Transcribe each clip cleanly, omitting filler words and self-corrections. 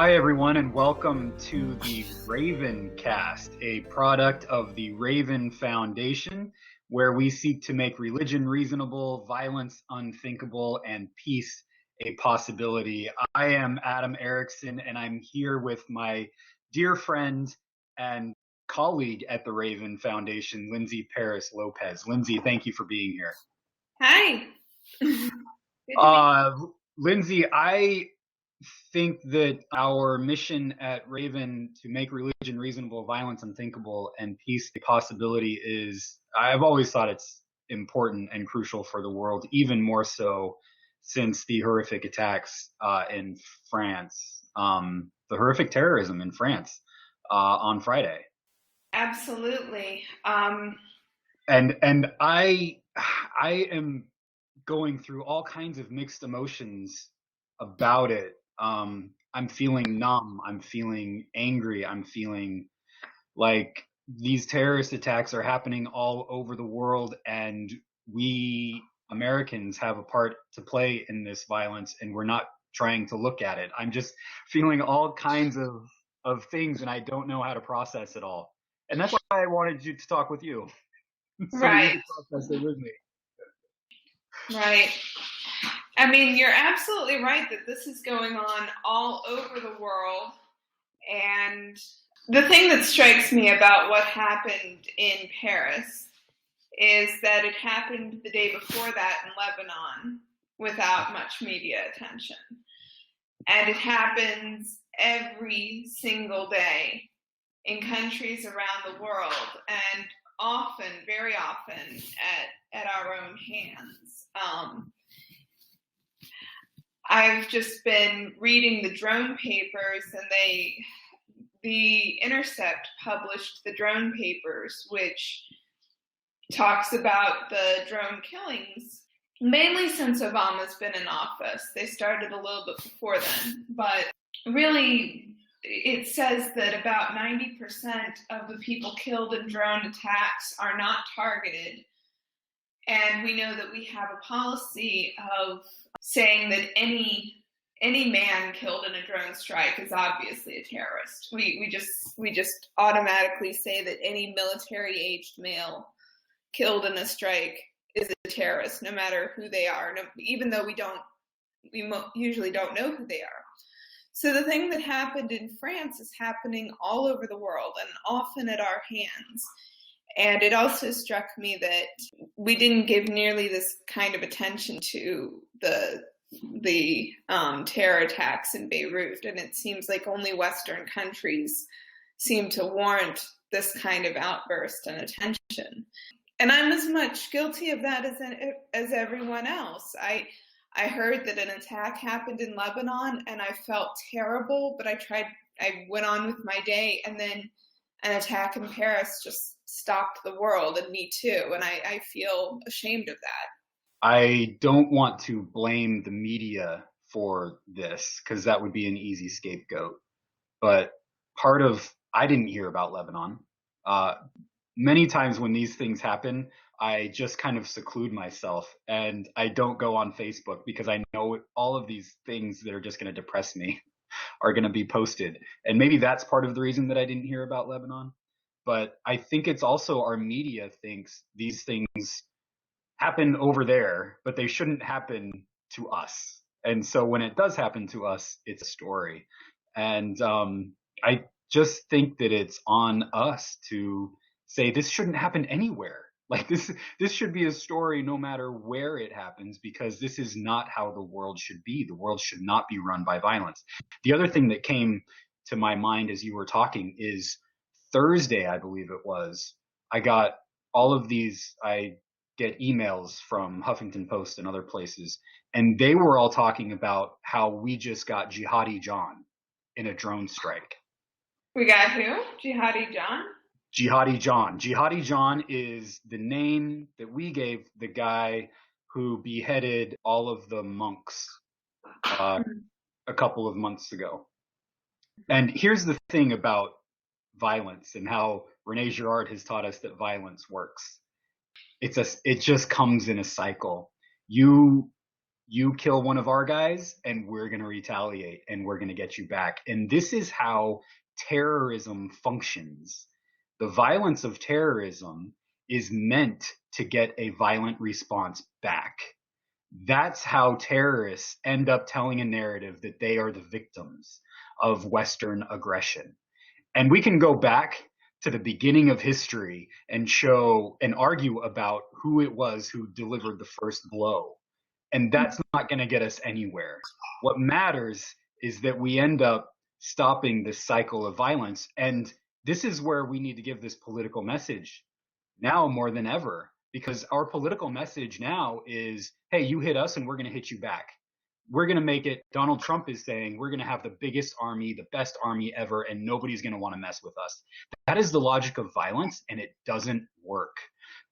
Hi, everyone, and welcome to the RavenCast, a product of the Raven Foundation, where we seek to make religion reasonable, violence unthinkable, and peace a possibility. I am Adam Ericksen, and I'm here with my dear friend and colleague at the Raven Foundation, Lindsey Paris-Lopez. Lindsey, thank you for being here. Hi. Good to be Lindsey, I think that our mission at Raven to make religion reasonable, violence unthinkable, and peace a possibility I've always thought it's important and crucial for the world, even more so since the horrific attacks in France, the horrific terrorism in France on Friday. Absolutely. And I am going through all kinds of mixed emotions about it. I'm feeling numb. I'm feeling angry. I'm feeling like these terrorist attacks are happening all over the world, and we Americans have a part to play in this violence, and we're not trying to look at it. I'm just feeling all kinds of things, and I don't know how to process it all. And that's why I wanted you to talk with you, so that you Right. could process it with me. Right. I mean, you're absolutely right that this is going on all over the world. And the thing that strikes me about what happened in Paris is that it happened the day before that in Lebanon without much media attention. And it happens every single day in countries around the world, and often, very often, at our own hands. I've just been reading the drone papers, and The Intercept published the drone papers, which talks about the drone killings, mainly since Obama's been in office. They started a little bit before then, but really it says that about 90% of the people killed in drone attacks are not targeted. And we know that we have a policy of saying that any man killed in a drone strike is obviously a terrorist. We just automatically say that any military-aged male killed in a strike is a terrorist, no matter who they are, even though we usually don't know who they are. So the thing that happened in France is happening all over the world and often at our hands. And it also struck me that we didn't give nearly this kind of attention to the terror attacks in Beirut. And it seems like only Western countries seem to warrant this kind of outburst and attention. And I'm as much guilty of that as everyone else. I heard that an attack happened in Lebanon and I felt terrible, but I went on with my day, and then an attack in Paris just stopped the world, and me too. And I feel ashamed of that. I don't want to blame the media for this because that would be an easy scapegoat. But I didn't hear about Lebanon. Many times when these things happen, I just kind of seclude myself and I don't go on Facebook because I know all of these things that are just going to depress me are going to be posted. And maybe that's part of the reason that I didn't hear about Lebanon. But I think it's also our media thinks these things happen over there, but they shouldn't happen to us. And so when it does happen to us, it's a story. And I just think that it's on us to say this shouldn't happen anywhere. Like this should be a story no matter where it happens, because this is not how the world should be. The world should not be run by violence. The other thing that came to my mind as you were talking is Thursday, I believe it was, I got I get emails from Huffington Post and other places, and they were all talking about how we just got Jihadi John in a drone strike. We got who? Jihadi John? Jihadi John. Jihadi John is the name that we gave the guy who beheaded all of the monks a couple of months ago. And here's the thing about violence and how Rene Girard has taught us that violence works. It just comes in a cycle. You you kill one of our guys and we're going to retaliate and we're going to get you back. And this is how terrorism functions. The violence of terrorism is meant to get a violent response back. That's how terrorists end up telling a narrative that they are the victims of Western aggression. And we can go back to the beginning of history and show and argue about who it was who delivered the first blow. And that's not going to get us anywhere. What matters is that we end up stopping this cycle of violence. And this is where we need to give this political message now more than ever, because our political message now is, hey, you hit us and we're going to hit you back. We're going to make it. Donald Trump is saying we're going to have the biggest army, the best army ever, and nobody's going to want to mess with us. That is the logic of violence, and it doesn't work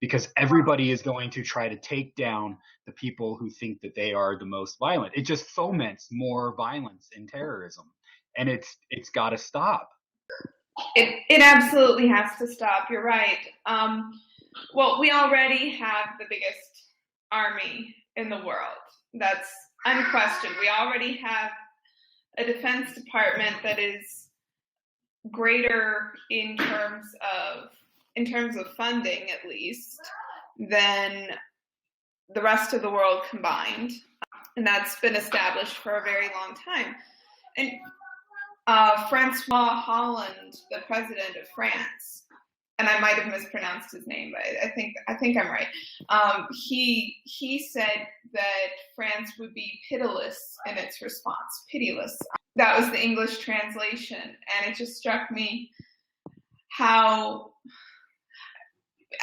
because everybody is going to try to take down the people who think that they are the most violent. It just foments more violence and terrorism, and it's got to stop. It absolutely has to stop. You're right. Well, we already have the biggest army in the world. That's unquestioned. We already have a Defense Department that is greater in terms of funding, at least, than the rest of the world combined, and that's been established for a very long time. And Francois Hollande, the president of France, and I might have mispronounced his name, but I think I'm right. He said that France would be pitiless in its response. Pitiless. That was the English translation, and it just struck me how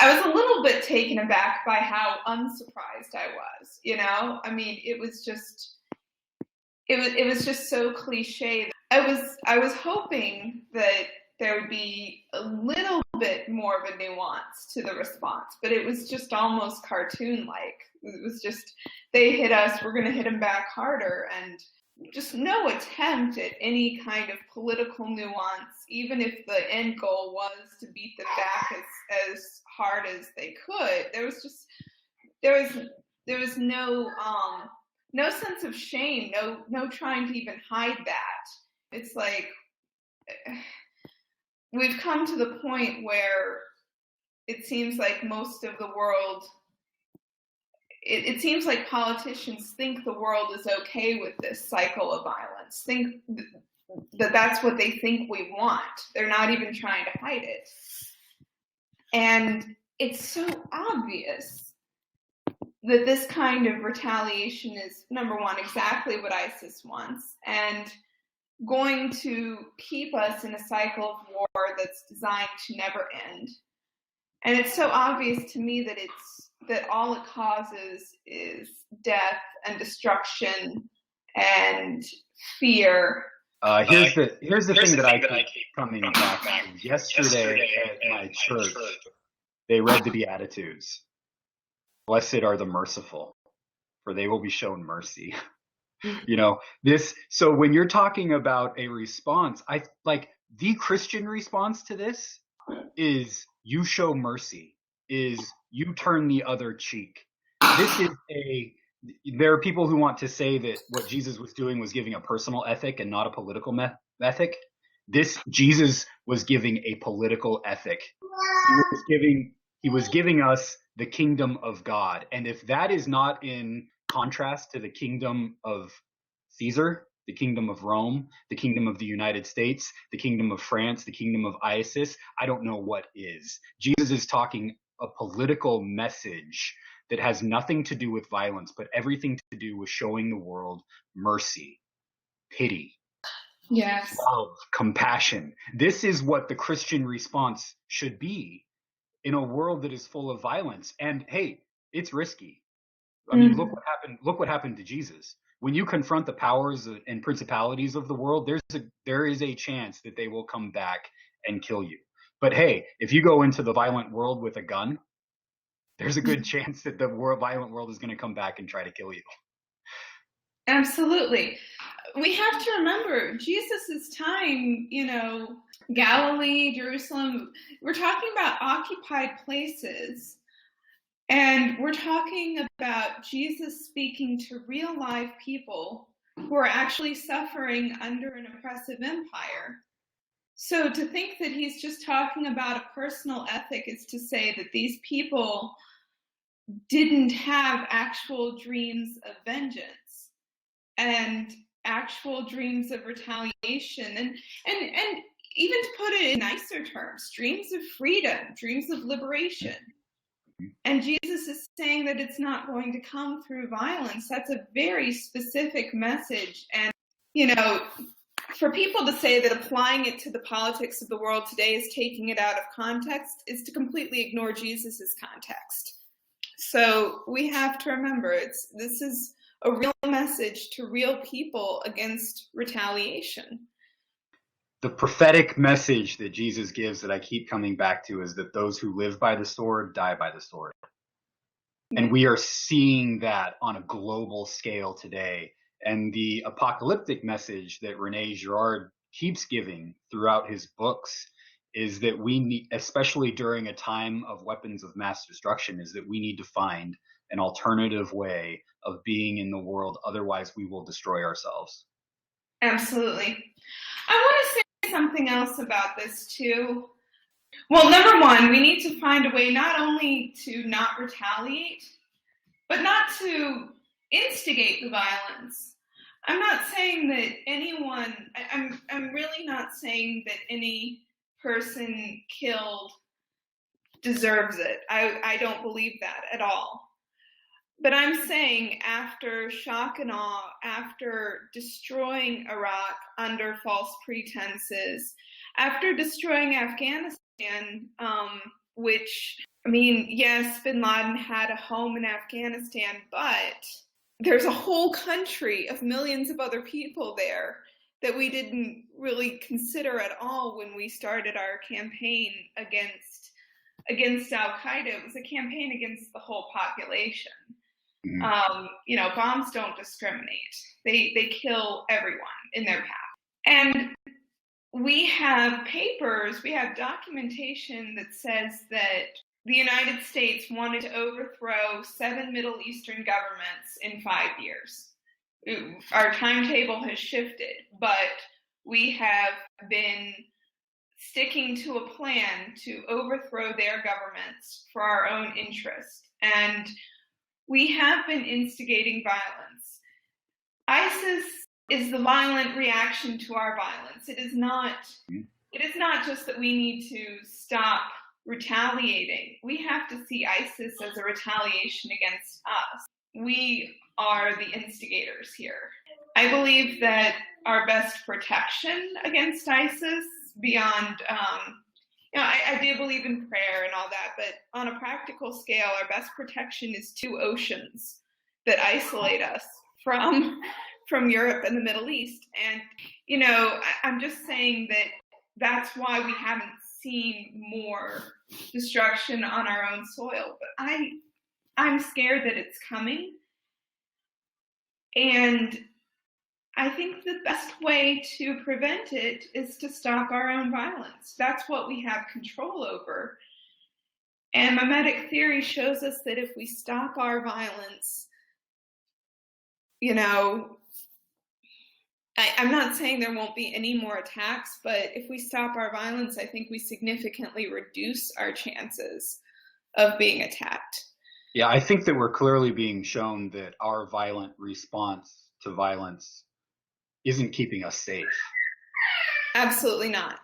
I was a little bit taken aback by how unsurprised I was. You know, I mean, it was just so cliche. I was hoping that there would be a little bit more of a nuance to the response, but it was just almost cartoon-like. It was just, they hit us, we're going to hit them back harder, and just no attempt at any kind of political nuance, even if the end goal was to beat them back as hard as they could. There was no sense of shame, no trying to even hide that. It's like we've come to the point where it seems like most of the world, it seems like politicians think the world is okay with this cycle of violence, think that that's what they think we want. They're not even trying to hide it. And it's so obvious that this kind of retaliation is, number one, exactly what ISIS wants, and going to keep us in a cycle of war that's designed to never end. And it's so obvious to me that all it causes is death and destruction and fear. Here's the thing that I keep coming back to. Yesterday at my church, they read the Beatitudes. Blessed are the merciful, for they will be shown mercy. You know, so when you're talking about a response, I like the Christian response to this is you show mercy, is you turn the other cheek. There are people who want to say that what Jesus was doing was giving a personal ethic and not a political ethic. Jesus was giving a political ethic. He was giving us the kingdom of God. And if that is not in contrast to the kingdom of Caesar, the kingdom of Rome, the kingdom of the United States, the kingdom of France, the kingdom of ISIS, I don't know what is. Jesus is talking a political message that has nothing to do with violence, but everything to do with showing the world mercy, pity, yes, love, compassion. This is what the Christian response should be in a world that is full of violence. And hey, it's risky. I mean, look what happened to Jesus. When you confront the powers and principalities of the world, there is a chance that they will come back and kill you. But hey, if you go into the violent world with a gun, there's a good chance that the violent world is going to come back and try to kill you. Absolutely. We have to remember Jesus's time, you know, Galilee, Jerusalem, we're talking about occupied places. And we're talking about Jesus speaking to real life people who are actually suffering under an oppressive empire. So to think that he's just talking about a personal ethic is to say that these people didn't have actual dreams of vengeance and actual dreams of retaliation and even to put it in nicer terms, dreams of freedom, dreams of liberation. And Jesus is saying that it's not going to come through violence. That's a very specific message. And, for people to say that applying it to the politics of the world today is taking it out of context is to completely ignore Jesus's context. So we have to remember this is a real message to real people against retaliation. The prophetic message that Jesus gives that I keep coming back to is that those who live by the sword die by the sword. And we are seeing that on a global scale today. And the apocalyptic message that René Girard keeps giving throughout his books is that we need, especially during a time of weapons of mass destruction, is that we need to find an alternative way of being in the world. Otherwise, we will destroy ourselves. Absolutely. I want to say something else about this too. Well, number one, we need to find a way not only to not retaliate, but not to instigate the violence. I'm not saying that I'm really not saying that any person killed deserves it. I don't believe that at all. But I'm saying after shock and awe, after destroying Iraq under false pretenses, after destroying Afghanistan, which, yes, bin Laden had a home in Afghanistan, but there's a whole country of millions of other people there that we didn't really consider at all when we started our campaign against Al-Qaeda. It was a campaign against the whole population. Bombs don't discriminate. They kill everyone in their path. And we have papers, we have documentation that says that the United States wanted to overthrow 7 Middle Eastern governments in 5 years. Our timetable has shifted, but we have been sticking to a plan to overthrow their governments for our own interest. And we have been instigating violence. ISIS is the violent reaction to our violence. It is not just that we need to stop retaliating. We have to see ISIS as a retaliation against us. We are the instigators here. I believe that our best protection against ISIS, beyond, I do believe in prayer and all that, but on a practical scale, our best protection is 2 oceans that isolate us from Europe and the Middle East. And, I'm just saying that that's why we haven't seen more destruction on our own soil. But I'm scared that it's coming. And I think the best way to prevent it is to stop our own violence. That's what we have control over. And mimetic theory shows us that if we stop our violence, I'm not saying there won't be any more attacks, but if we stop our violence, I think we significantly reduce our chances of being attacked. Yeah, I think that we're clearly being shown that our violent response to violence isn't keeping us safe. Absolutely not.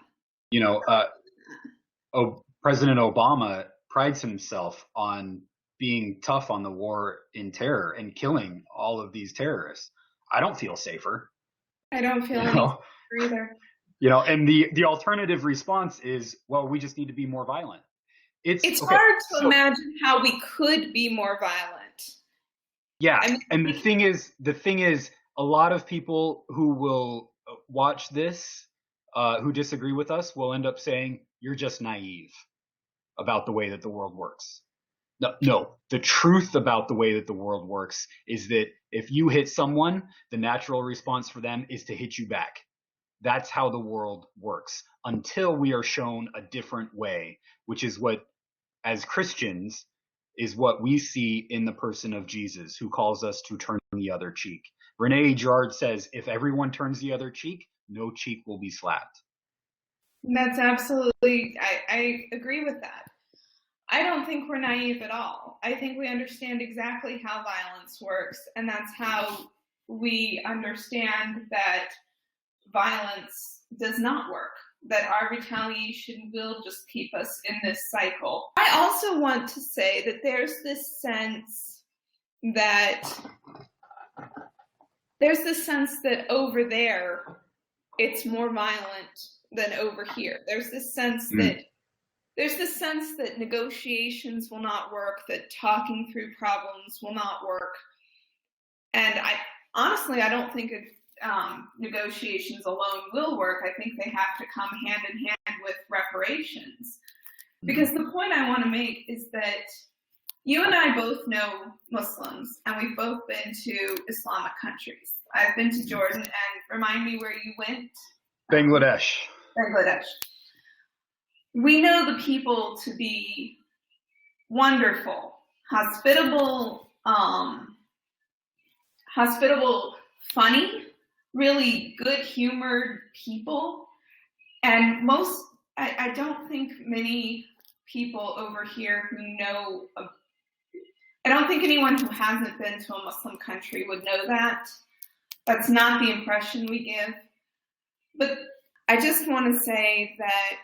President Obama prides himself on being tough on the war in terror and killing all of these terrorists. I don't feel safer. I don't feel any safer either. And the alternative response is, well, we just need to be more violent. It's hard to imagine how we could be more violent. Yeah, and the thing is, a lot of people who will watch this, who disagree with us, will end up saying, you're just naive about the way that the world works. No, the truth about the way that the world works is that if you hit someone, the natural response for them is to hit you back. That's how the world works, until we are shown a different way, which is what, as Christians, is what we see in the person of Jesus, who calls us to turn the other cheek. Rene Girard says, if everyone turns the other cheek, no cheek will be slapped. That's absolutely, I agree with that. I don't think we're naive at all. I think we understand exactly how violence works, and that's how we understand that violence does not work, that our retaliation will just keep us in this cycle. I also want to say that there's this sense that over there it's more violent than over here. There's this sense that negotiations will not work, that talking through problems will not work. And I don't think negotiations alone will work. I think they have to come hand in hand with reparations. Because the point I want to make is that you and I both know Muslims, and we've both been to Islamic countries. I've been to Jordan, and remind me where you went? Bangladesh. We know the people to be wonderful, hospitable, funny, really good-humored people. And I don't think many people over here who know, I don't think anyone who hasn't been to a Muslim country would know that. That's not the impression we give. But I just want to say that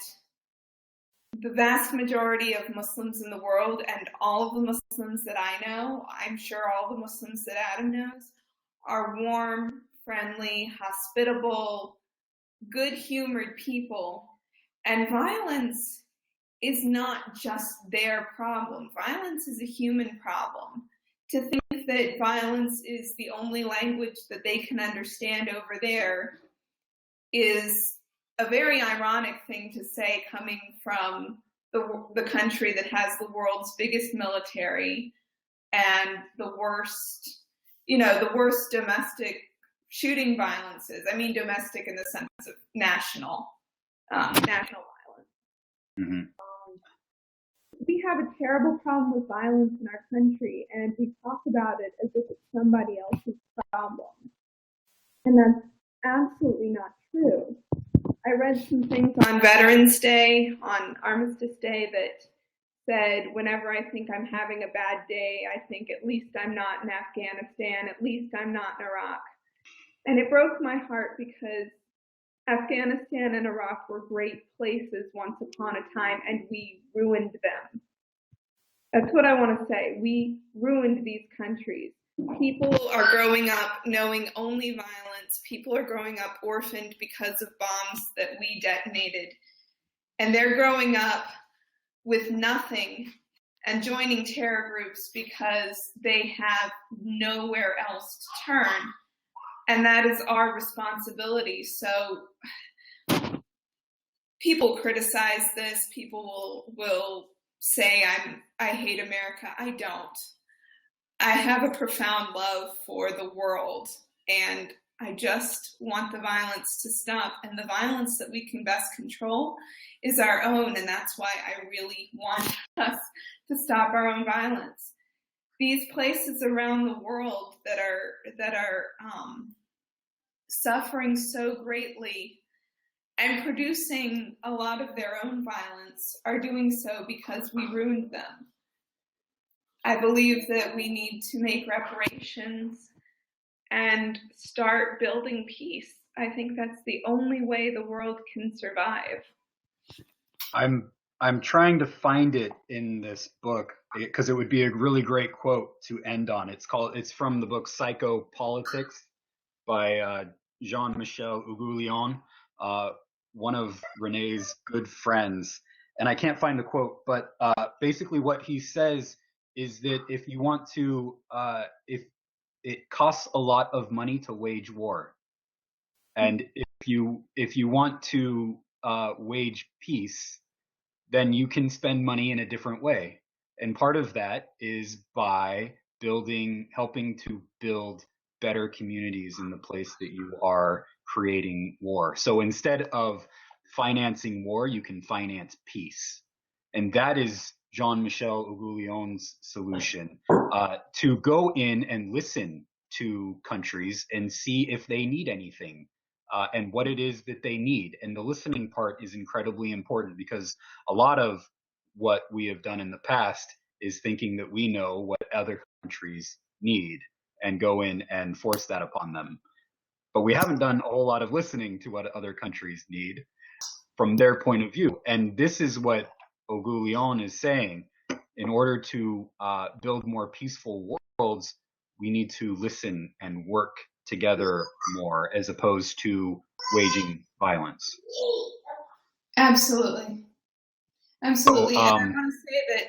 the vast majority of Muslims in the world, and all of the Muslims that I know, I'm sure all the Muslims that Adam knows, are warm, friendly, hospitable, good-humored people. And violence is not just their problem. Violence is a human problem. To think that violence is the only language that they can understand over there is a very ironic thing to say, coming from the country that has the world's biggest military and the worst domestic shooting violences. I mean domestic in the sense of national violence. Mm-hmm. We have a terrible problem with violence in our country, and we talk about it as if it's somebody else's problem. And that's absolutely not true. I read some things on Veterans Day, on Armistice Day, that said, whenever I think I'm having a bad day, I think at least I'm not in Afghanistan, at least I'm not in Iraq. And it broke my heart, because Afghanistan and Iraq were great places once upon a time, and we ruined them. That's what I want to say. We ruined these countries. People are growing up knowing only violence. People are growing up orphaned because of bombs that we detonated. And they're growing up with nothing and joining terror groups because they have nowhere else to turn. And that is our responsibility. So people criticize this. People will say I hate America. I don't. I have a profound love for the world, and I just want the violence to stop. And the violence that we can best control is our own, and that's why I really want us to stop our own violence. These places around the world that are suffering so greatly and producing a lot of their own violence are doing so because we ruined them. I believe that we need to make reparations and start building peace. I think that's the only way the world can survive. I'm trying to find it in this book, because it would be a really great quote to end on. It's from the book Psychopolitics by Jean-Michel Ougoulion, one of Rene's good friends. And I can't find the quote, but basically what he says is that if you want to, if it costs a lot of money to wage war, and if you want to wage peace, then you can spend money in a different way. And part of that is by helping to build better communities in the place that you are creating war. So instead of financing war, you can finance peace. And that is Jean-Michel Ougoulion's solution, to go in and listen to countries and see if they need anything, and what it is that they need. And the listening part is incredibly important, because a lot of what we have done in the past is thinking that we know what other countries need and go in and force that upon them. But we haven't done a whole lot of listening to what other countries need from their point of view. And this is what Ougoullion is saying. In order to build more peaceful worlds, we need to listen and work together more, as opposed to waging violence. Absolutely. Absolutely. And I want to say that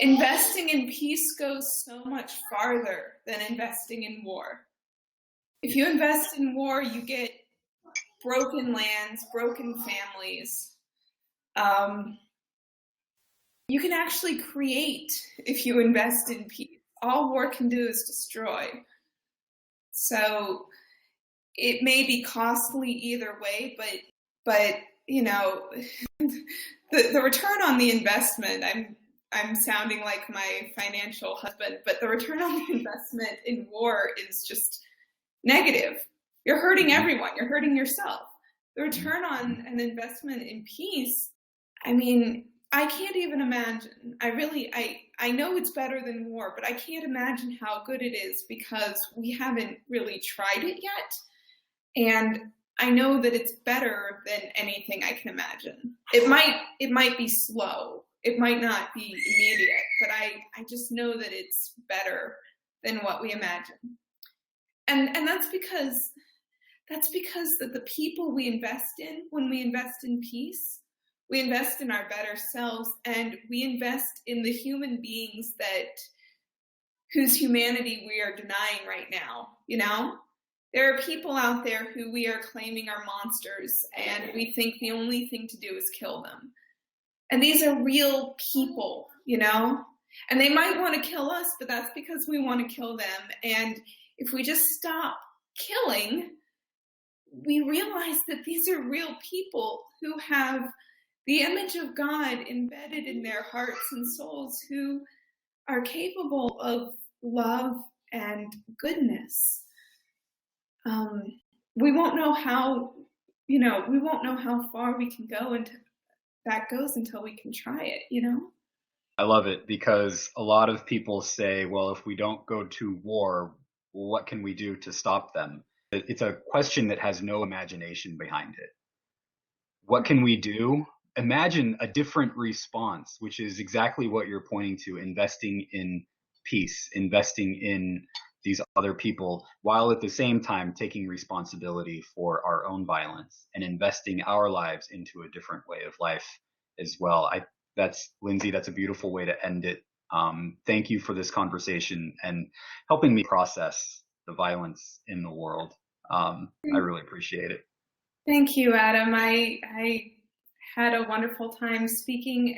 investing in peace goes so much farther than investing in war. If you invest in war, you get broken lands, broken families. You can actually create if you invest in peace. All war can do is destroy. So it may be costly either way, but you know, the return on the investment, I'm sounding like my financial husband, but the return on the investment in war is just negative. You're hurting everyone. You're hurting yourself. The return on an investment in peace, I mean, I can't even imagine. I know it's better than war, but I can't imagine how good it is, because we haven't really tried it yet. And I know that it's better than anything I can imagine. It might be slow. It might not be immediate, but I just know that it's better than what we imagine. And that's because that the people we invest in, when we invest in peace, we invest in our better selves, and we invest in the human beings whose humanity we are denying right now. You know, there are people out there who we are claiming are monsters, and we think the only thing to do is kill them. And these are real people, you know, and they might want to kill us, but that's because we want to kill them. And if we just stop killing, we realize that these are real people who have the image of God embedded in their hearts and souls, who are capable of love and goodness. We won't know how far we can go until that goes, until we can try it, you know? I love it, because a lot of people say, well, if we don't go to war, what can we do to stop them? It's a question that has no imagination behind it. What can we do? Imagine a different response, which is exactly what you're pointing to: investing in peace, investing in these other people, while at the same time taking responsibility for our own violence and investing our lives into a different way of life as well. Lindsey, that's a beautiful way to end it. Thank you for this conversation and helping me process the violence in the world. I really appreciate it. Thank you, Adam. I had a wonderful time speaking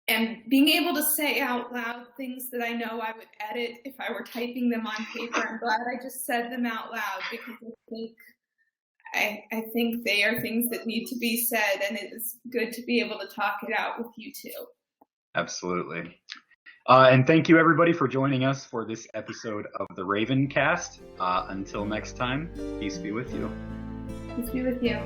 and being able to say out loud things that I know I would edit if I were typing them on paper. I'm glad I just said them out loud, because I think they are things that need to be said, and it is good to be able to talk it out with you too. Absolutely. And thank you, everybody, for joining us for this episode of the RavenCast. Until next time, peace be with you. Peace be with you.